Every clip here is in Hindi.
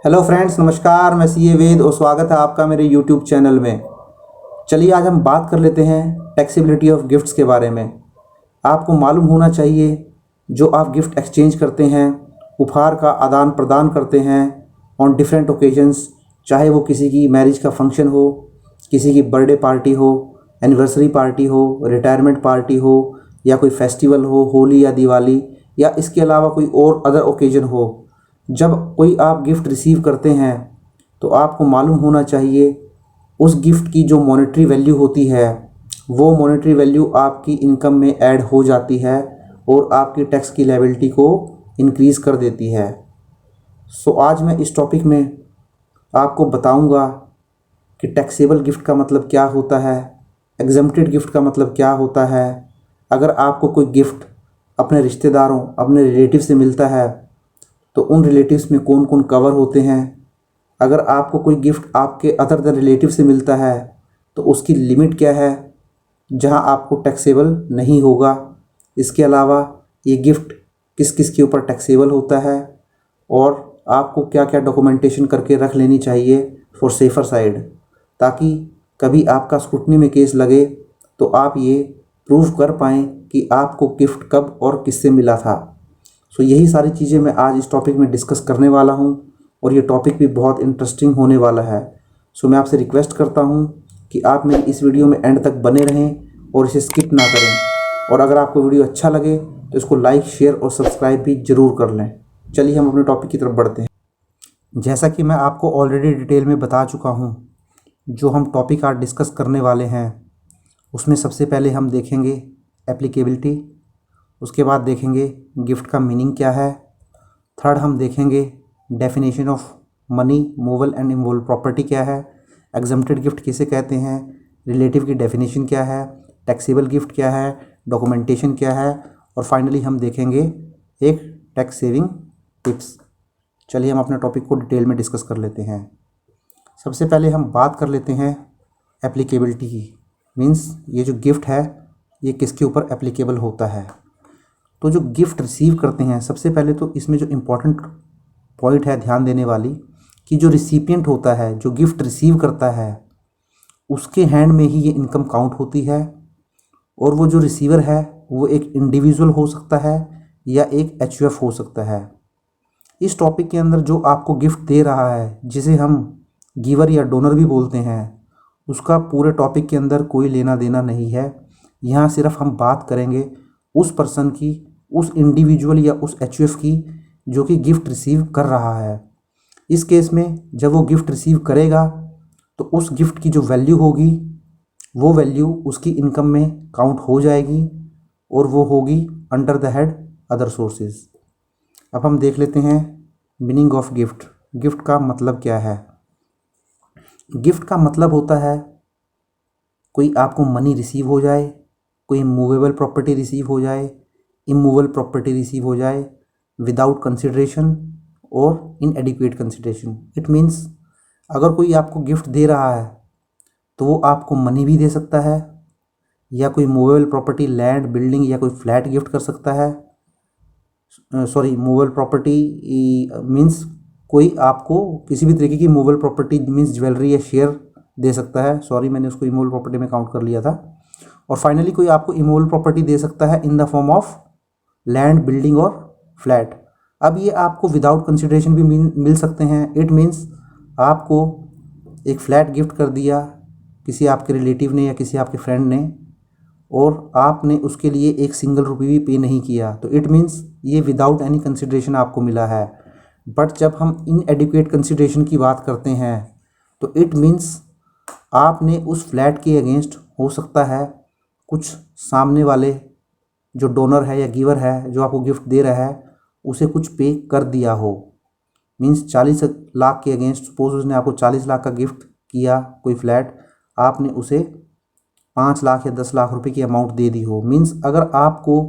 हेलो फ्रेंड्स, नमस्कार। मैं सीए वेद और स्वागत है आपका मेरे यूट्यूब चैनल में। चलिए आज हम बात कर लेते हैं टैक्सेबिलिटी ऑफ गिफ्ट्स के बारे में। आपको मालूम होना चाहिए जो आप गिफ्ट एक्सचेंज करते हैं, उपहार का आदान प्रदान करते हैं ऑन डिफरेंट ओकेजन्स, चाहे वो किसी की मैरिज का फंक्शन हो, किसी की बर्थडे पार्टी हो, एनिवर्सरी पार्टी हो, रिटायरमेंट पार्टी हो, या कोई फेस्टिवल हो, होली या दिवाली, या इसके अलावा कोई और अदर ओकेजन हो। जब कोई आप गिफ्ट रिसीव करते हैं तो आपको मालूम होना चाहिए उस गिफ्ट की जो मॉनेटरी वैल्यू होती है वो मॉनेटरी वैल्यू आपकी इनकम में ऐड हो जाती है और आपकी टैक्स की लायबिलिटी को इंक्रीज़ कर देती है। सो आज मैं इस टॉपिक में आपको बताऊंगा कि टैक्सेबल गिफ्ट का मतलब क्या होता है, एग्जम्प्टेड गिफ्ट का मतलब क्या होता है। अगर आपको कोई गिफ्ट अपने रिश्तेदारों, अपने रिलेटिव से मिलता है तो उन रिलेटिव्स में कौन कौन कवर होते हैं। अगर आपको कोई गिफ्ट आपके अदर देन रिलेटिव से मिलता है तो उसकी लिमिट क्या है जहां आपको टैक्सेबल नहीं होगा। इसके अलावा ये गिफ्ट किस किस के ऊपर टैक्सेबल होता है और आपको क्या क्या डॉक्यूमेंटेशन करके रख लेनी चाहिए फॉर सेफर साइड, ताकि कभी आपका स्क्रूटनी में केस लगे तो आप ये प्रूव कर पाएँ कि आपको गिफ्ट कब और किससे मिला था। सो यही सारी चीज़ें मैं आज इस टॉपिक में डिस्कस करने वाला हूँ और ये टॉपिक भी बहुत इंटरेस्टिंग होने वाला है। सो मैं आपसे रिक्वेस्ट करता हूँ कि आप मेरी इस वीडियो में एंड तक बने रहें और इसे स्किप ना करें। और अगर आपको वीडियो अच्छा लगे तो इसको लाइक, शेयर और सब्सक्राइब भी ज़रूर कर लें। चलिए हम अपने टॉपिक की तरफ बढ़ते हैं। जैसा कि मैं आपको ऑलरेडी डिटेल में बता चुका हूँ, जो हम टॉपिक आज डिस्कस करने वाले हैं उसमें सबसे पहले हम देखेंगे एप्लीकेबिलिटी, उसके बाद देखेंगे गिफ्ट का मीनिंग क्या है, थर्ड हम देखेंगे definition of money, movable and immovable property क्या है, एग्जम्प्टेड गिफ्ट किसे कहते हैं, रिलेटिव की डेफिनेशन क्या है, टैक्सेबल गिफ्ट क्या है, डॉक्यूमेंटेशन क्या है, और फाइनली हम देखेंगे एक टैक्स सेविंग टिप्स। चलिए हम अपने टॉपिक को डिटेल में डिस्कस कर लेते हैं। सबसे पहले हम बात कर लेते हैं एप्लीकेबिलिटी की। मीन्स ये जो गिफ्ट है ये किसके ऊपर एप्लीकेबल होता है। तो जो गिफ्ट रिसीव करते हैं, सबसे पहले तो इसमें जो इम्पोर्टेंट पॉइंट है ध्यान देने वाली, कि जो रिसिपिएंट होता है, जो गिफ्ट रिसीव करता है, उसके हैंड में ही ये इनकम काउंट होती है। और वो जो रिसीवर है वो एक इंडिविजुअल हो सकता है या एक एचयूएफ हो सकता है। इस टॉपिक के अंदर जो आपको गिफ्ट दे रहा है, जिसे हम गिवर या डोनर भी बोलते हैं, उसका पूरे टॉपिक के अंदर कोई लेना देना नहीं है। यहाँ सिर्फ हम बात करेंगे उस पर्सन की, उस इंडिविजुअल या उस एचयूएफ की जो कि गिफ्ट रिसीव कर रहा है। इस केस में जब वो गिफ्ट रिसीव करेगा तो उस गिफ्ट की जो वैल्यू होगी वो वैल्यू उसकी इनकम में काउंट हो जाएगी और वो होगी under the head other sources. अब हम देख लेते हैं मीनिंग ऑफ गिफ्ट। गिफ्ट का मतलब क्या है। गिफ्ट का मतलब होता है कोई आपको मनी रिसीव हो जाए, कोई मूवेबल प्रॉपर्टी रिसीव हो जाए, इमूवेबल प्रॉपर्टी रिसीव हो जाए विदाउट कंसिडरेशन और इन एडिक्वेट कंसिडरेशन। इट मीन्स अगर कोई आपको गिफ्ट दे रहा है तो वो आपको मनी भी दे सकता है, या कोई मूवेबल प्रॉपर्टी, लैंड, बिल्डिंग या कोई फ्लैट गिफ्ट कर सकता है। सॉरी, मूवेबल प्रॉपर्टी मीन्स कोई आपको किसी भी तरीके की मूवेबल प्रॉपर्टी मीन्स ज्वेलरी या शेयर दे सकता है। सॉरी, मैंने उसको इमूवेबल प्रॉपर्टी में काउंट कर लिया था। और फाइनली कोई आपको इमूवेबल प्रॉपर्टी दे सकता है in the form of land, building और फ्लैट। अब ये आपको विदाउट कंसिडरेशन भी मिल सकते हैं। इट मीन्स आपको एक फ्लैट गिफ्ट कर दिया किसी आपके रिलेटिव ने या किसी आपके फ्रेंड ने, और आपने उसके लिए एक सिंगल रुपये भी पे नहीं किया, तो इट मीन्स ये विदाउट एनी कंसिडरेशन आपको मिला है। बट जब हम इन एडिक्वेट कंसिडरेशन की बात करते हैं तो इट मीन्स आपने उस फ्लैट के अगेंस्ट हो सकता है कुछ सामने वाले जो डोनर है या गिवर है जो आपको गिफ्ट दे रहा है उसे कुछ पे कर दिया हो। मीन्स 40 लाख के अगेंस्ट सपोज उसने आपको 40 लाख का गिफ्ट किया कोई फ्लैट, आपने उसे 5 लाख या 10 लाख रुपए की अमाउंट दे दी हो। मीन्स अगर आपको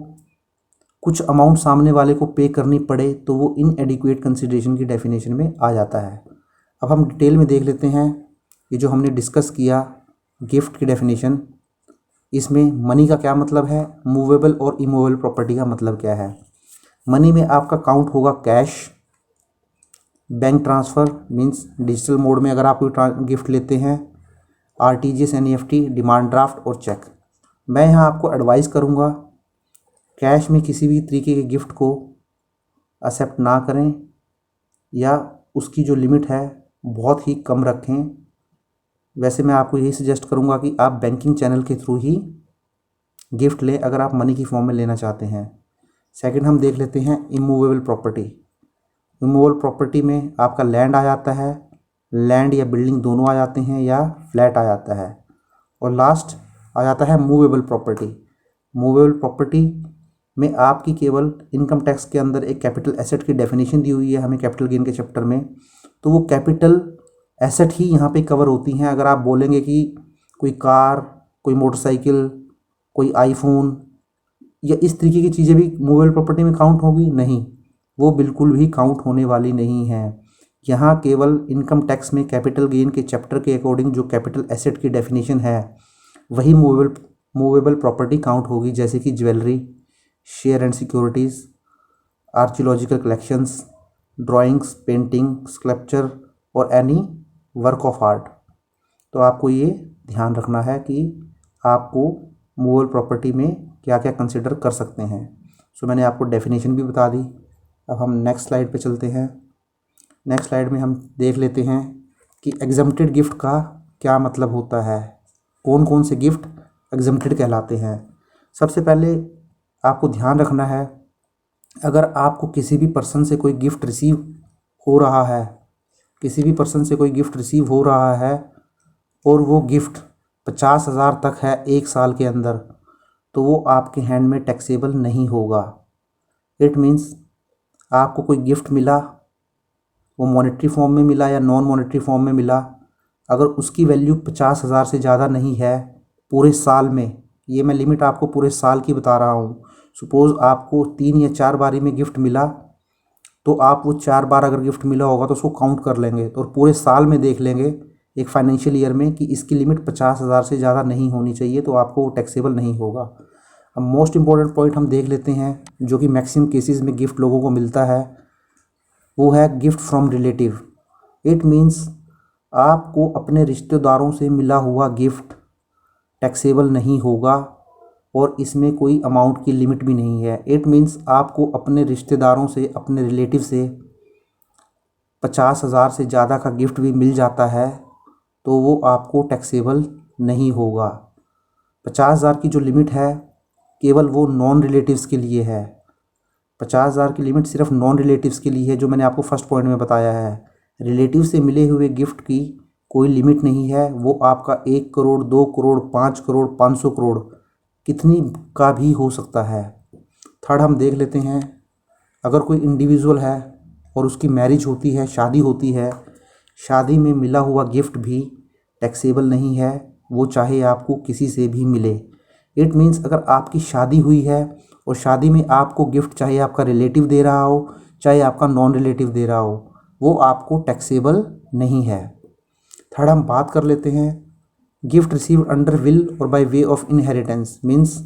कुछ अमाउंट सामने वाले को पे करनी पड़े तो वो इन एडिक्वेट कंसिडरेशन की डेफिनेशन में आ जाता है। अब हम डिटेल में देख लेते हैं ये जो हमने डिस्कस किया गिफ्ट की डेफिनेशन। इसमें मनी का क्या मतलब है, मूवेबल और इमूवेबल प्रॉपर्टी का मतलब क्या है। मनी में आपका काउंट होगा cash, bank transfer means digital mode में अगर आप कोई गिफ्ट लेते हैं, आरटीजीएस, एनईएफटी, डिमांड ड्राफ्ट और चेक। मैं यहाँ आपको एडवाइस करूँगा कैश में किसी भी तरीके के गिफ्ट को एक्सेप्ट ना करें या उसकी जो लिमिट है बहुत ही कम रखें। वैसे मैं आपको यही सजेस्ट करूँगा कि आप बैंकिंग चैनल के थ्रू ही गिफ्ट लें अगर आप मनी की फॉर्म में लेना चाहते हैं। सेकंड हम देख लेते हैं इमूवेबल प्रॉपर्टी। इमूवेबल प्रॉपर्टी में आपका लैंड आ जाता है, लैंड या बिल्डिंग दोनों आ जाते हैं या फ्लैट आ जाता है, और लास्ट आ जाता है मूवेबल प्रॉपर्टी। मूवेबल प्रॉपर्टी में आपकी केवल इनकम टैक्स के अंदर एक कैपिटल एसेट की डेफिनेशन दी हुई है हमें कैपिटल गेन के चैप्टर में, तो वो कैपिटल एसेट ही यहाँ पे कवर होती हैं। अगर आप बोलेंगे कि कोई कार, कोई मोटरसाइकिल, कोई आईफोन या इस तरीके की चीज़ें भी मूवेबल प्रॉपर्टी में काउंट होगी, नहीं, वो बिल्कुल भी काउंट होने वाली नहीं है। यहाँ केवल इनकम टैक्स में कैपिटल गेन के चैप्टर के अकॉर्डिंग जो कैपिटल एसेट की डेफिनेशन है वही मूवेबल प्रॉपर्टी काउंट होगी, जैसे कि jewellery, share and securities, archaeological collections, drawings, painting, sculpture और एनी वर्क ऑफ आर्ट। तो आपको ये ध्यान रखना है कि आपको मूवेबल प्रॉपर्टी में क्या क्या कंसिडर कर सकते हैं। सो मैंने आपको डेफिनेशन भी बता दी। अब हम नेक्स्ट स्लाइड पे चलते हैं। नेक्स्ट स्लाइड में हम देख लेते हैं कि एग्जम्प्टेड गिफ्ट का क्या मतलब होता है, कौन कौन से गिफ्ट एग्जम्प्टेड कहलाते हैं। सबसे पहले आपको ध्यान रखना है, अगर आपको किसी भी पर्सन से कोई गिफ्ट रिसीव हो रहा है, किसी भी पर्सन से कोई गिफ्ट रिसीव हो रहा है और वो गिफ्ट 50,000 तक है एक साल के अंदर, तो वो आपके हैंड में टैक्सेबल नहीं होगा। इट मीन्स आपको कोई गिफ्ट मिला, वो मॉनेटरी फॉर्म में मिला या नॉन मॉनेटरी फॉर्म में मिला, अगर उसकी वैल्यू 50,000 से ज़्यादा नहीं है पूरे साल में, ये मैं लिमिट आपको पूरे साल की बता रहा हूँ। सपोज़ आपको 3 या 4 बारी में गिफ्ट मिला, तो आप वो 4 बार अगर गिफ्ट मिला होगा तो उसको काउंट कर लेंगे, तो पूरे साल में देख लेंगे एक फाइनेंशियल ईयर में कि इसकी लिमिट 50,000 से ज़्यादा नहीं होनी चाहिए, तो आपको वो टैक्सेबल नहीं होगा। अब मोस्ट इम्पॉर्टेंट पॉइंट हम देख लेते हैं जो कि मैक्सिमम केसेस में गिफ्ट लोगों को मिलता है, वो है gift from relative. It means आपको अपने रिश्तेदारों से मिला हुआ गिफ्ट टैक्सेबल नहीं होगा और इसमें कोई अमाउंट की लिमिट भी नहीं है। इट मीन्स आपको अपने रिश्तेदारों से, अपने रिलेटिव से 50,000 से ज़्यादा का गिफ्ट भी मिल जाता है तो वो आपको टैक्सेबल नहीं होगा। 50,000 की जो लिमिट है केवल वो नॉन रिलेटिव्स के लिए है। 50,000 की लिमिट सिर्फ नॉन रिलेटिव्स के लिए है, जो मैंने आपको फर्स्ट पॉइंट में बताया है। रिलेटिव से मिले हुए गिफ्ट की कोई लिमिट नहीं है, वो आपका 1 करोड़, 2 करोड़, 5 करोड़, 500 करोड़ कितनी का भी हो सकता है। थर्ड हम देख लेते हैं, अगर कोई इंडिविजुअल है और उसकी मैरिज होती है, शादी होती है, शादी में मिला हुआ गिफ्ट भी टैक्सेबल नहीं है, वो चाहे आपको किसी से भी मिले। इट मीन्स अगर आपकी शादी हुई है और शादी में आपको गिफ्ट चाहे आपका रिलेटिव दे रहा हो चाहे आपका नॉन रिलेटिव दे रहा हो, वो आपको टैक्सेबल नहीं है। थर्ड हम बात कर लेते हैं गिफ्ट रिसीव अंडर विल और by way of inheritance. Means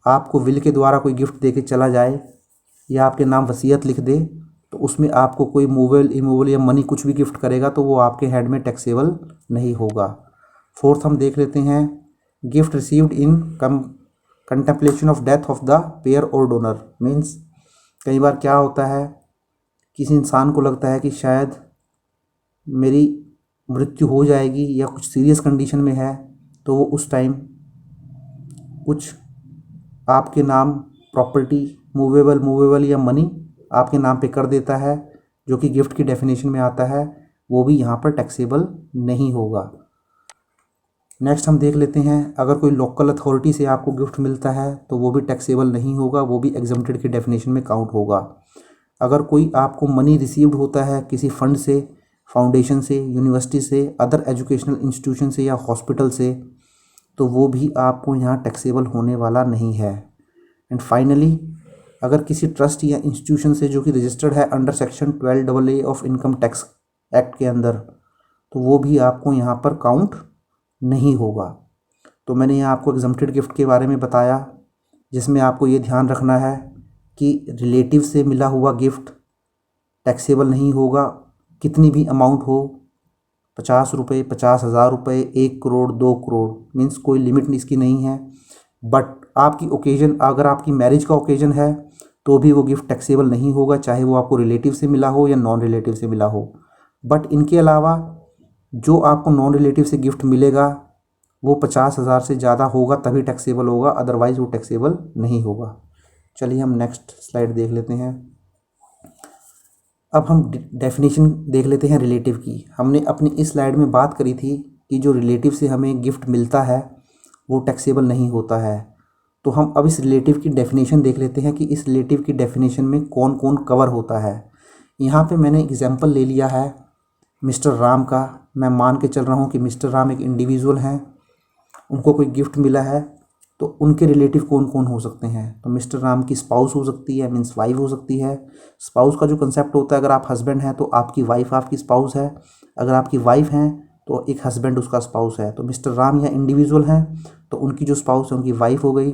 आपको विल के द्वारा कोई गिफ्ट दे के चला जाए या आपके नाम वसीयत लिख दे, तो उसमें आपको कोई मूवेबल, इमूवेबल या मनी कुछ भी गिफ्ट करेगा तो वो आपके हैंड में टैक्सेबल नहीं होगा। फोर्थ हम देख लेते हैं gift received in contemplation of death of the pair और डोनर। मीन्स कई बार क्या होता है, किसी इंसान को लगता है कि शायद मेरी मृत्यु हो जाएगी या कुछ सीरियस कंडीशन में है, तो वो उस टाइम कुछ आपके नाम प्रॉपर्टी, मूवेबल या मनी आपके नाम पे कर देता है, जो कि गिफ्ट की डेफिनेशन में आता है, वो भी यहाँ पर टैक्सेबल नहीं होगा। नेक्स्ट हम देख लेते हैं, अगर कोई लोकल अथॉरिटी से आपको गिफ्ट मिलता है तो वो भी टैक्सेबल नहीं होगा, वो भी एग्जम्प्टेड की डेफिनेशन में काउंट होगा। अगर कोई आपको मनी रिसीव्ड होता है किसी फंड से, फाउंडेशन से, यूनिवर्सिटी से, अदर एजुकेशनल इंस्टीट्यूशन से या हॉस्पिटल से, तो वो भी आपको यहाँ टैक्सेबल होने वाला नहीं है। एंड फाइनली अगर किसी ट्रस्ट या इंस्टीट्यूशन से जो कि रजिस्टर्ड है under section 12AA of income tax act के अंदर, तो वो भी आपको यहाँ पर काउंट नहीं होगा। तो मैंने यहाँ आपको एग्जम्प्टेड गिफ्ट के बारे में बताया, जिसमें आपको ये ध्यान रखना है कि रिलेटिव से मिला हुआ गिफ्ट टैक्सेबल नहीं होगा, कितनी भी अमाउंट हो, 50 रुपये, 50,000 रुपये, 1 करोड़, 2 करोड़, मीन्स कोई लिमिट इसकी नहीं है। बट आपकी ओकेजन, अगर आपकी मैरिज का ओकेजन है तो भी वो गिफ्ट टैक्सेबल नहीं होगा, चाहे वो आपको रिलेटिव से मिला हो या नॉन रिलेटिव से मिला हो। बट इनके अलावा जो आपको नॉन रिलेटिव से गिफ्ट मिलेगा वो 50,000 से ज़्यादा होगा तभी टैक्सेबल होगा, अदरवाइज़ वो टैक्सेबल नहीं होगा। चलिए हम नेक्स्ट स्लाइड देख लेते हैं। अब हम डेफिनेशन देख लेते हैं रिलेटिव की। हमने अपनी इस स्लाइड में बात करी थी कि जो रिलेटिव से हमें गिफ्ट मिलता है वो टैक्सेबल नहीं होता है। तो हम अब इस रिलेटिव की डेफिनेशन देख लेते हैं कि इस रिलेटिव की डेफिनेशन में कौन कौन कवर होता है। यहाँ पे मैंने एग्जांपल ले लिया है मिस्टर राम का। मैं मान के चल रहा हूँ कि मिस्टर राम एक इंडिविजुअल हैं, उनको कोई गिफ्ट मिला है, तो उनके रिलेटिव कौन कौन हो सकते हैं। तो मिस्टर राम की स्पाउस हो सकती है, मीन्स वाइफ हो सकती है। स्पाउस का जो कंसेप्ट होता है, अगर आप हस्बैंड हैं तो आपकी वाइफ आपकी स्पाउस है, अगर आपकी वाइफ हैं तो एक हस्बैंड उसका स्पाउस है। तो मिस्टर राम यहाँ इंडिविजुअल हैं तो उनकी जो स्पाउस है उनकी वाइफ हो गई।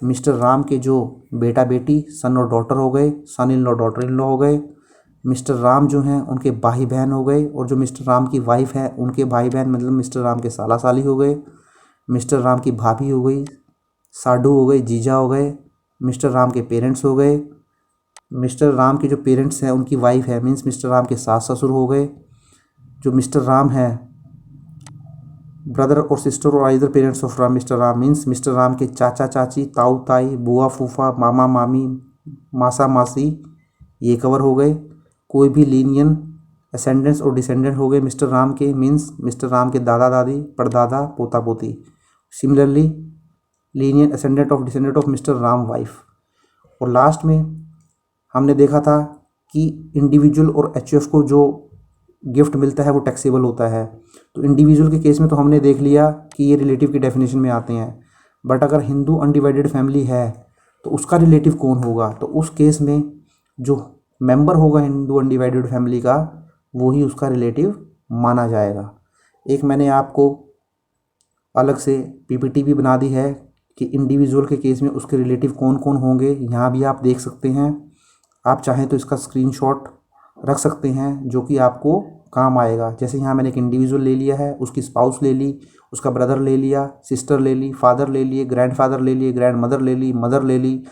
मिस्टर राम के जो बेटा बेटी, सन और डॉटर हो गए, son in law daughter in law हो गए। मिस्टर राम जो हैं उनके भाई बहन हो गए, और जो मिस्टर राम की वाइफ है उनके भाई बहन, मतलब मिस्टर राम के साला साली हो गए। मिस्टर राम की भाभी हो गई, साडू हो गए, जीजा हो गए। मिस्टर राम के पेरेंट्स हो गए। मिस्टर राम के जो पेरेंट्स हैं उनकी वाइफ है, मीन्स मिस्टर राम के सास ससुर हो गए। जो मिस्टर राम है, ब्रदर और सिस्टर और इधर parents of Ram, mister Ram means mister Ram के चाचा चाची, ताऊ ताई, बुआ फूफा, मामा मामी, मासा मासी, ये कवर हो गए। कोई भी लीनियन असेंडेंट्स और डिसेंडेंट हो गए मिस्टर राम के, मीन्स मिस्टर राम के दादा दादी, परदादा, पोता पोती। Similarly Linnean ascendant of descendant of mister Ram wife. और लास्ट में हमने देखा था कि इंडिविजुअल और एचयूएफ को जो गिफ्ट मिलता है वो टैक्सेबल होता है। तो इंडिविजुअल के केस में तो हमने देख लिया कि ये रिलेटिव की डेफिनेशन में आते हैं। बट अगर हिंदू अनडिवाइडेड फैमिली है तो उसका रिलेटिव कौन होगा, तो उस केस में जो मेंबर होगा हिंदू अनडिवाइडेड फैमिली का वो ही उसका रिलेटिव माना जाएगा। एक मैंने आपको अलग से पीपीटी भी बना दी है कि इंडिविजुअल के केस में उसके रिलेटिव कौन कौन होंगे, यहाँ भी आप देख सकते हैं। आप चाहें तो इसका स्क्रीनशॉट रख सकते हैं जो कि आपको काम आएगा। जैसे यहाँ मैंने एक इंडिविजुअल ले लिया है, उसकी स्पाउस ले ली, उसका ब्रदर ले लिया, सिस्टर ले ली, फादर ले लिए, ग्रैंडफादर ले लिए, ग्रैंड मदर ले ली, मदर ले ली,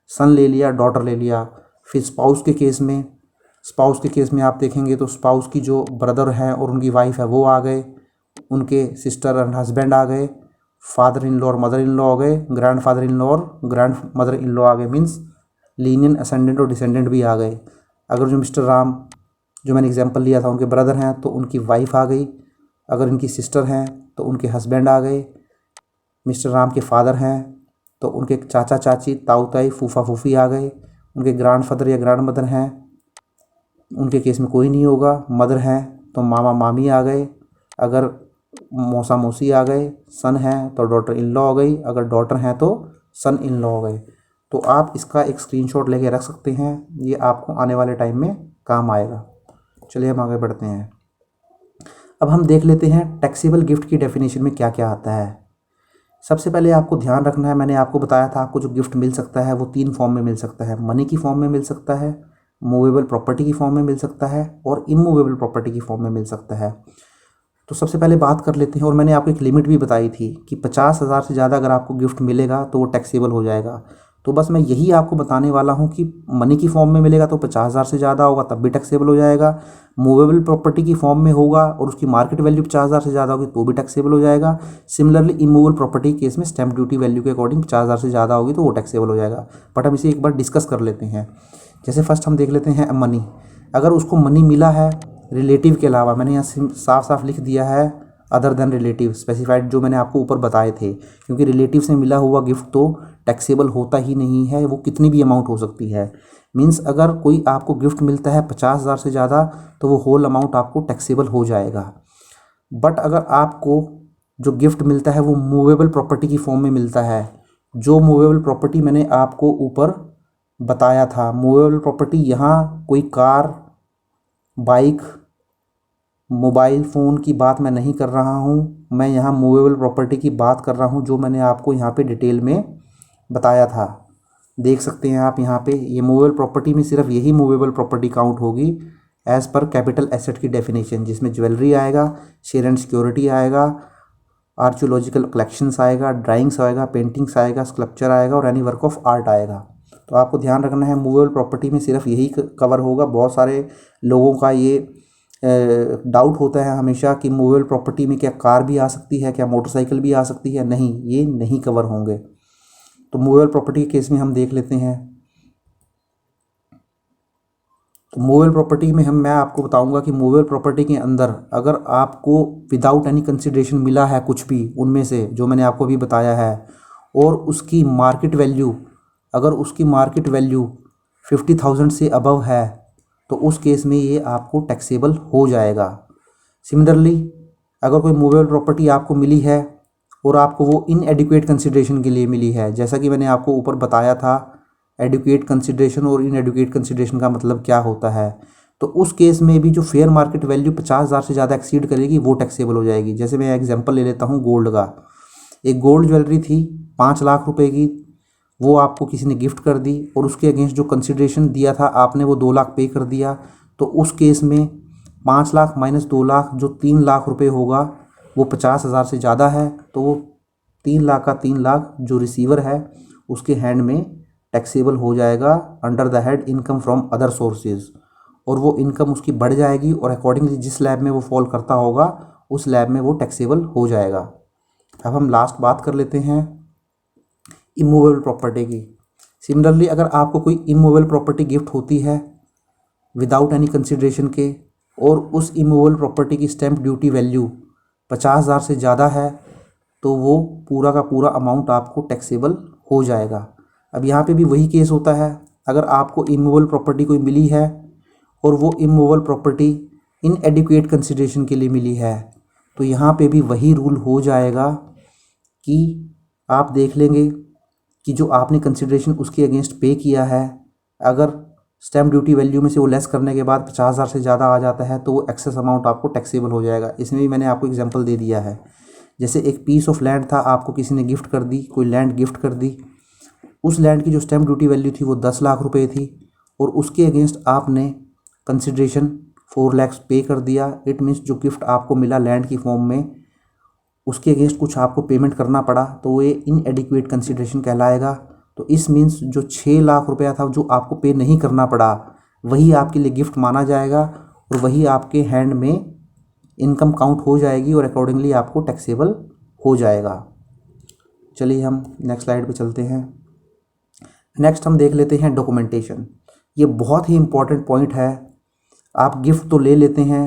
सन ले लिया, डॉटर ले लिया। फिर स्पाउस के केस में आप देखेंगे तो स्पाउस की जो ब्रदर हैं और उनकी वाइफ है वो आ गए, उनके सिस्टर एंड हस्बैंड आ गए, फादर इन लॉ और मदर इन लॉ आ गए, ग्रैंड फादर इन लॉ और ग्रैंड मदर इन लॉ आ गए, मीन्स लीनियन असेंडेंट और डिसेंडेंट भी आ गए। अगर जो मिस्टर राम जो मैंने एग्जांपल लिया था उनके ब्रदर हैं तो उनकी वाइफ आ गई, अगर इनकी सिस्टर हैं तो उनके हस्बैंड आ गए। मिस्टर राम के फादर हैं तो उनके चाचा चाची, ताऊ ताई, फूफा फूफी आ गए। उनके ग्रैंड फादर या ग्रैंड मदर हैं, उनके केस में कोई नहीं होगा। मदर हैं तो मामा मामी आ गए, अगर मौसा मौसी आ गए। सन हैं तो डॉटर इन लॉ हो गई, अगर डॉटर हैं तो सन इन लॉ हो गए। तो आप इसका एक स्क्रीनशॉट लेके रख सकते हैं, ये आपको आने वाले टाइम में काम आएगा। चलिए हम आगे बढ़ते हैं। अब हम देख लेते हैं टैक्सेबल गिफ्ट की डेफिनेशन में क्या क्या आता है। सबसे पहले आपको ध्यान रखना है, मैंने आपको बताया था आपको जो गिफ्ट मिल सकता है वो 3 फॉर्म में मिल सकता है। मनी की फॉर्म में मिल सकता है, मूवेबल प्रॉपर्टी की फॉर्म में मिल सकता है, और इमूवेबल प्रॉपर्टी की फॉर्म में मिल सकता है। तो सबसे पहले बात कर लेते हैं, और मैंने आपको एक लिमिट भी बताई थी कि 50,000 से ज़्यादा अगर आपको गिफ्ट मिलेगा तो वो टैक्सेबल हो जाएगा। तो बस मैं यही आपको बताने वाला हूँ कि मनी की फॉर्म में मिलेगा तो 50,000 से ज़्यादा होगा तब भी टैक्सेबल हो जाएगा। मूवेबल प्रॉपर्टी की फॉर्म में होगा और उसकी मार्केट वैल्यू 50,000 से ज़्यादा होगी तो भी टैक्सेबल हो जाएगा। सिमिलरली इमूवेबल प्रॉपर्टी केस में स्टैम्प ड्यूटी वैल्यू के अकॉर्डिंग 50,000 से ज़्यादा होगी तो वो टैक्सेबल हो जाएगा। बट हम इसे एक बार डिस्कस कर लेते हैं। जैसे फर्स्ट हम देख लेते हैं मनी। अगर उसको मनी मिला है रिलेटिव के अलावा, मैंने यहाँ साफ साफ लिख दिया है अदर देन रिलेटिव स्पेसिफाइड, जो मैंने आपको ऊपर बताए थे, क्योंकि रिलेटिव से मिला हुआ गिफ्ट तो टैक्सेबल होता ही नहीं है, वो कितनी भी अमाउंट हो सकती है। मीन्स अगर कोई आपको गिफ्ट मिलता है 50,000 से ज़्यादा तो वो होल अमाउंट आपको टैक्सेबल हो जाएगा। बट अगर आपको जो गिफ्ट मिलता है वो मूवेबल प्रॉपर्टी की फॉर्म में मिलता है, जो मूवेबल प्रॉपर्टी मैंने आपको ऊपर बताया था, मूवेबल प्रॉपर्टी यहाँ कोई कार, बाइक, मोबाइल फ़ोन की बात मैं नहीं कर रहा हूँ, मैं यहाँ मूवेबल प्रॉपर्टी की बात कर रहा हूँ जो मैंने आपको यहाँ पे डिटेल में बताया था। देख सकते हैं आप यहाँ पे, ये मूवेबल प्रॉपर्टी में सिर्फ यही मूवेबल प्रॉपर्टी काउंट होगी एज़ पर कैपिटल एसेट की डेफिनेशन, जिसमें ज्वेलरी आएगा, शेयर एंड सिक्योरिटी आएगा, आर्कियोलॉजिकल कलेक्शंस आएगा, ड्राइंग्स आएगा, पेंटिंग्स आएगा, स्कल्पचर आएगा और एनी वर्क ऑफ आर्ट आएगा। तो आपको ध्यान रखना है मूवेबल प्रॉपर्टी में सिर्फ यही कवर होगा। बहुत सारे लोगों का ये डाउट होता है हमेशा कि मूवेबल प्रॉपर्टी में क्या कार भी आ सकती है, क्या मोटरसाइकिल भी आ सकती है। नहीं, ये नहीं कवर होंगे। तो मूवेबल प्रॉपर्टी के केस में हम देख लेते हैं। तो मूवेबल प्रॉपर्टी में मैं आपको बताऊंगा कि मूवेबल प्रॉपर्टी के अंदर अगर आपको विदाउट एनी कंसिडरेशन मिला है कुछ भी उनमें से जो मैंने आपको अभी बताया है, और उसकी मार्केट वैल्यू, अगर उसकी मार्केट वैल्यू 50,000 से अबव है, तो उस केस में ये आपको टैक्सेबल हो जाएगा। सिमिलरली अगर कोई मूवेबल प्रॉपर्टी आपको मिली है और आपको वो इनएडिक्वेट कंसिडरेशन के लिए मिली है, जैसा कि मैंने आपको ऊपर बताया था एडुकेट कंसिडरेशन और इनएडुकेट कंसिडरेशन का मतलब क्या होता है, तो उस केस में भी जो फेयर मार्केट वैल्यू 50,000 से ज़्यादा एक्सीड करेगी वो टैक्सेबल हो जाएगी। जैसे मैं एग्जांपल ले लेता हूँ गोल्ड का। एक गोल्ड ज्वेलरी थी 5 लाख रुपए की, वो आपको किसी ने गिफ्ट कर दी और उसके अगेंस्ट जो कंसिडरेशन दिया था आपने वो 2 लाख पे कर दिया। तो उस केस में 5 लाख माइनस 2 लाख जो 3 लाख रुपए होगा वो 50,000 से ज़्यादा है, तो वो 3 लाख का 3 लाख जो रिसीवर है उसके हैंड में टैक्सेबल हो जाएगा under the head income from other sources, और वो इनकम उसकी बढ़ जाएगी और अकॉर्डिंगली जिस स्लैब में वो फॉल करता होगा उस स्लैब में वो टैक्सेबल हो जाएगा। अब हम लास्ट बात कर लेते हैं इमूवेबल प्रॉपर्टी की। सिमिलरली अगर आपको कोई इमूवेबल प्रॉपर्टी गिफ्ट होती है विदाउट एनी कंसिडरेशन के और उस इमूवेबल प्रॉपर्टी की स्टैंप ड्यूटी वैल्यू 50,000 से ज़्यादा है, तो वो पूरा का पूरा अमाउंट आपको टैक्सेबल हो जाएगा। अब यहाँ पे भी वही केस होता है, अगर आपको इमूवेबल प्रॉपर्टी कोई मिली है और वो इमूवेबल प्रॉपर्टी इनएडिक्वेट कंसिडरेशन के लिए मिली है, तो यहाँ पे भी वही रूल हो जाएगा कि आप देख लेंगे कि जो आपने कंसिडरेशन उसके अगेंस्ट पे किया है, अगर स्टैम्प ड्यूटी वैल्यू में से वो लेस करने के बाद 50,000 से ज़्यादा आ जाता है तो वो एक्सेस अमाउंट आपको टैक्सेबल हो जाएगा। इसमें भी मैंने आपको एग्जांपल दे दिया है। जैसे एक पीस ऑफ लैंड था, आपको किसी ने गिफ्ट कर दी, कोई लैंड गिफ्ट कर दी, उस लैंड की जो स्टैम्प ड्यूटी वैल्यू थी वो 10 लाख रुपए थी और उसके अगेंस्ट आपने कंसिडरेशन 4 लाख पे कर दिया। इट मीन्स जो गिफ्ट आपको मिला लैंड की फॉर्म में उसके अगेंस्ट कुछ आपको पेमेंट करना पड़ा, तो ये इनएडिक्वेट कंसिडरेशन कहलाएगा। तो इस मीन्स जो 6 लाख रुपया था जो आपको पे नहीं करना पड़ा वही आपके लिए गिफ्ट माना जाएगा और वही आपके हैंड में इनकम काउंट हो जाएगी और अकॉर्डिंगली आपको टैक्सेबल हो जाएगा। चलिए हम नेक्स्ट स्लाइड पे चलते हैं। नेक्स्ट हम देख लेते हैं डॉक्यूमेंटेशन। ये बहुत ही इम्पॉर्टेंट पॉइंट है। आप गिफ्ट तो ले लेते हैं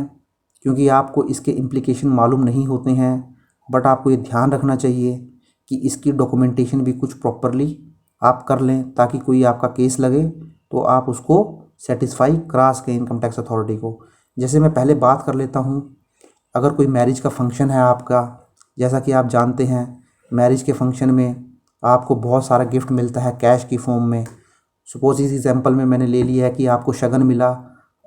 क्योंकि आपको इसके इम्प्लीकेशन मालूम नहीं होते हैं, बट आपको ये ध्यान रखना चाहिए कि इसकी डॉक्यूमेंटेशन भी कुछ प्रॉपरली आप कर लें ताकि कोई आपका केस लगे तो आप उसको सेटिस्फाई करा सकें इनकम टैक्स अथॉरिटी को। जैसे मैं पहले बात कर लेता हूँ, अगर कोई मैरिज का फंक्शन है आपका, जैसा कि आप जानते हैं मैरिज के फंक्शन में आपको बहुत सारा गिफ्ट मिलता है कैश की फॉर्म में। सपोज इस एग्जांपल में मैंने ले लिया है कि आपको शगन मिला,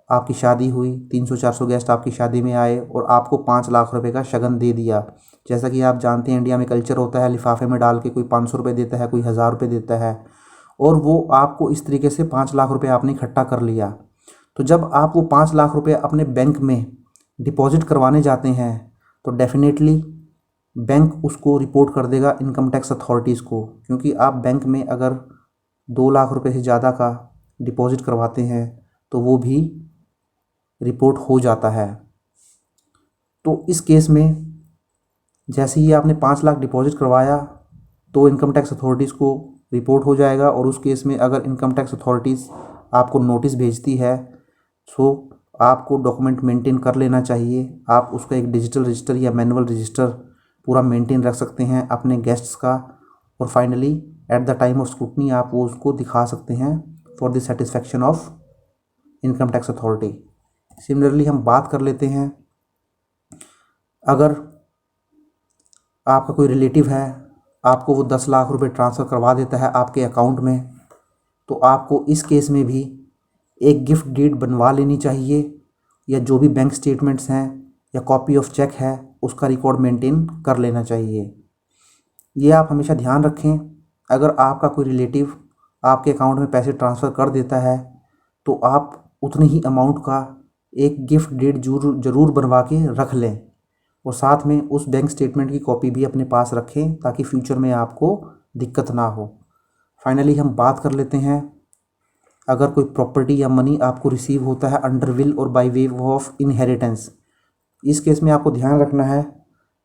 आपकी शादी हुई, 300-400 गेस्ट आपकी शादी में आए और आपको 5 लाख रुपए का शगन दे दिया। जैसा कि आप जानते हैं इंडिया में कल्चर होता है लिफाफे में डाल के कोई 500 रुपये देता है, कोई 1000 रुपये देता है, और वो आपको इस तरीके से 5 लाख रुपये आपने इकट्ठा कर लिया। तो जब आप वो 5 लाख रुपये अपने बैंक में डिपॉजिट करवाने जाते हैं तो डेफिनेटली बैंक उसको रिपोर्ट कर देगा इनकम टैक्स अथॉरिटीज़ को, क्योंकि आप बैंक में अगर 2 लाख रुपए से ज़्यादा का डिपॉजिट करवाते हैं तो वो भी रिपोर्ट हो जाता है। तो इस केस में जैसे ही आपने 5 लाख डिपॉजिट करवाया तो इनकम टैक्स अथॉरिटीज़ को रिपोर्ट हो जाएगा, और उस केस में अगर इनकम टैक्स अथॉरिटीज़ आपको नोटिस भेजती है तो आपको डॉक्यूमेंट मेंटेन कर लेना चाहिए। आप उसका एक डिजिटल रजिस्टर या मैनुअल रजिस्टर पूरा मेंटेन रख सकते हैं अपने गेस्ट्स का, और finally at the time of scrutiny आप वो उसको दिखा सकते हैं for the satisfaction of income tax authority. Similarly हम बात कर लेते हैं, अगर आपका कोई रिलेटिव है, आपको वो 10 लाख रुपए ट्रांसफ़र करवा देता है आपके अकाउंट में, तो आपको इस केस में भी एक गिफ्ट डीड बनवा लेनी चाहिए, या जो भी बैंक स्टेटमेंट्स हैं या कॉपी ऑफ चेक है उसका रिकॉर्ड मेंटेन कर लेना चाहिए। ये आप हमेशा ध्यान रखें, अगर आपका कोई रिलेटिव आपके अकाउंट में पैसे ट्रांसफ़र कर देता है तो आप उतनी ही अमाउंट का एक गिफ्ट डेट जरूर बनवा के रख लें और साथ में उस बैंक स्टेटमेंट की कॉपी भी अपने पास रखें ताकि फ्यूचर में आपको दिक्कत ना हो। फाइनली हम बात कर लेते हैं, अगर कोई प्रॉपर्टी या मनी आपको रिसीव होता है अंडर विल और बाय वे ऑफ इनहेरिटेंस, इस केस में आपको ध्यान रखना है,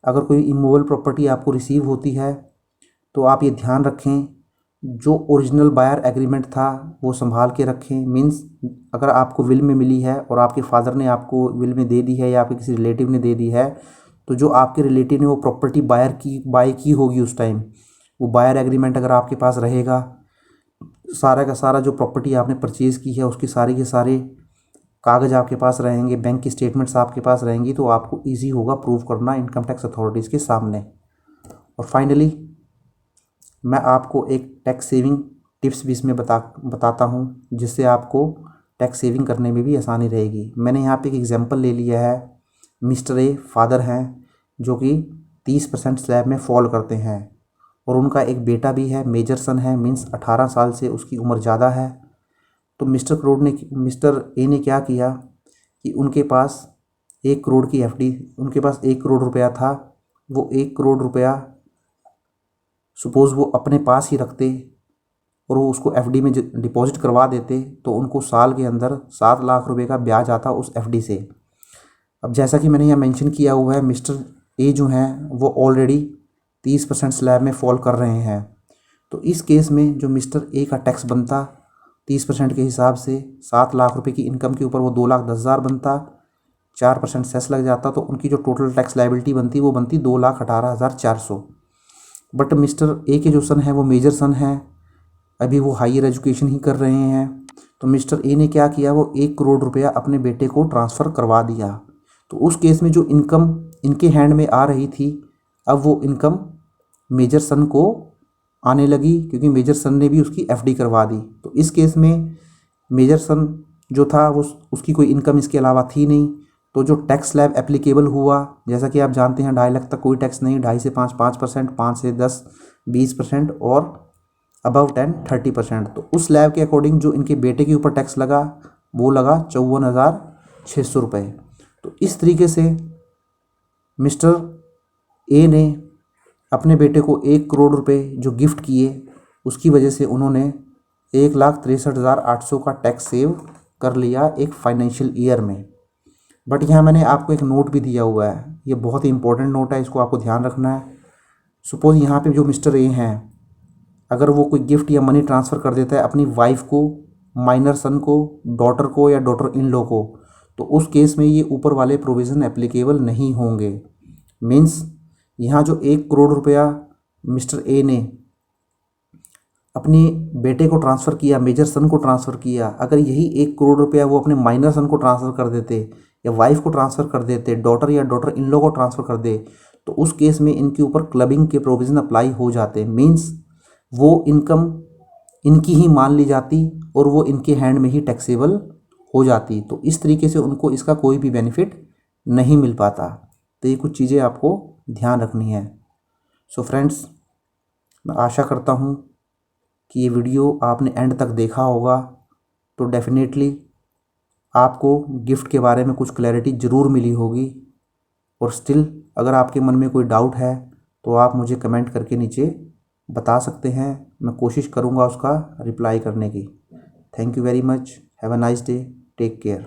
अगर कोई इमूवेबल प्रॉपर्टी आपको रिसीव होती है तो आप ये ध्यान रखें जो ओरिजिनल बायर एग्रीमेंट था वो संभाल के रखें। मीन्स अगर आपको विल में मिली है और आपके फादर ने आपको विल में दे दी है या आपके किसी रिलेटिव ने दे दी है, तो जो आपके रिलेटिव ने वो प्रॉपर्टी बाय की होगी उस टाइम, वो बायर एग्रीमेंट अगर आपके पास रहेगा, सारा का सारा जो प्रॉपर्टी आपने परचेज़ की है उसकी सारी के सारे कागज़ आपके पास रहेंगे, बैंक की स्टेटमेंट्स आपके पास रहेंगी, तो आपको ईजी होगा प्रूव करना इनकम टैक्स अथॉरिटीज़ के सामने। और फाइनली मैं आपको एक टैक्स सेविंग टिप्स भी इसमें बताता हूँ जिससे आपको टैक्स सेविंग करने में भी आसानी रहेगी। मैंने यहाँ पे एक एग्जांपल ले लिया है, मिस्टर ए फादर हैं जो कि 30% स्लैब में फॉल करते हैं और उनका एक बेटा भी है, मेजर सन है, मीन्स 18 साल से उसकी उम्र ज़्यादा है। तो मिस्टर ए ने क्या किया कि उनके पास 1 करोड़ की एफडी, उनके पास 1 करोड़ रुपया था, वो 1 करोड़ रुपया सपोज़ वो अपने पास ही रखते और वो उसको एफडी में डिपॉजिट करवा देते तो उनको साल के अंदर 7 लाख रुपए का ब्याज आता उस एफडी से। अब जैसा कि मैंने यहाँ मेंशन किया हुआ है, मिस्टर ए जो हैं वो ऑलरेडी 30% स्लैब में फॉल कर रहे हैं, तो इस केस में जो मिस्टर ए का टैक्स बनता 30% के हिसाब से 7 लाख रुपए की इनकम के ऊपर वो 2,10,000 बनता, 4% सेस लग जाता, तो उनकी जो टोटल टैक्स लायबिलिटी बनती वो बनती 2,18,400। बट मिस्टर ए के जो सन है वो मेजर सन है, अभी वो हायर एजुकेशन ही कर रहे हैं, तो मिस्टर ए ने क्या किया, वो 1 करोड़ रुपया अपने बेटे को ट्रांसफ़र करवा दिया। तो उस केस में जो इनकम इनके हैंड में आ रही थी, अब वो इनकम मेजर सन को आने लगी क्योंकि मेजर सन ने भी उसकी एफडी करवा दी। तो इस केस में मेजर सन जो था वो उसकी कोई इनकम इसके अलावा थी नहीं, तो जो टैक्स स्लैब एप्लीकेबल हुआ, जैसा कि आप जानते हैं 2.5 लाख तक कोई टैक्स नहीं, 2.5 से 5% 5 से 10 20% और अबव 10 30%। तो उस स्लैब के अकॉर्डिंग जो इनके बेटे के ऊपर टैक्स लगा वो लगा 54,600 रुपये। तो इस तरीके से मिस्टर ए ने अपने बेटे को 1 करोड़ रुपए जो गिफ्ट किए उसकी वजह से उन्होंने 1,63,800 का टैक्स सेव कर लिया एक फाइनेंशियल ईयर में। बट यहाँ मैंने आपको एक नोट भी दिया हुआ है, ये बहुत ही इंपॉर्टेंट नोट है, इसको आपको ध्यान रखना है। सपोज़ यहाँ पे जो मिस्टर ए हैं, अगर वो कोई गिफ्ट या मनी ट्रांसफ़र कर देता है अपनी वाइफ को, माइनर सन को, डॉटर को या डॉटर इन लॉ को, तो उस केस में ये ऊपर वाले प्रोविज़न एप्लीकेबल नहीं होंगे। मीन्स यहाँ जो 1 करोड़ रुपया मिस्टर ए ने अपने बेटे को ट्रांसफ़र किया, मेजर सन को ट्रांसफ़र किया, अगर यही 1 करोड़ रुपया वो अपने माइनर सन को ट्रांसफ़र कर देते या वाइफ को ट्रांसफ़र कर देते, डॉटर या डॉटर इन लॉ को ट्रांसफ़र कर दे, तो उस केस में इनके ऊपर क्लबिंग के प्रोविज़न अप्लाई हो जाते। मीन्स वो इनकम इनकी ही मान ली जाती और वो इनके हैंड में ही टैक्सेबल हो जाती। तो इस तरीके से उनको इसका कोई भी बेनिफिट नहीं मिल पाता। तो ये कुछ चीज़ें आपको ध्यान रखनी है। सो फ्रेंड्स, मैं आशा करता हूँ कि ये वीडियो आपने एंड तक देखा होगा, तो डेफिनेटली आपको गिफ्ट के बारे में कुछ क्लैरिटी ज़रूर मिली होगी। और स्टिल अगर आपके मन में कोई डाउट है तो आप मुझे कमेंट करके नीचे बता सकते हैं, मैं कोशिश करूँगा उसका रिप्लाई करने की। Thank you very much, have a nice day, take care.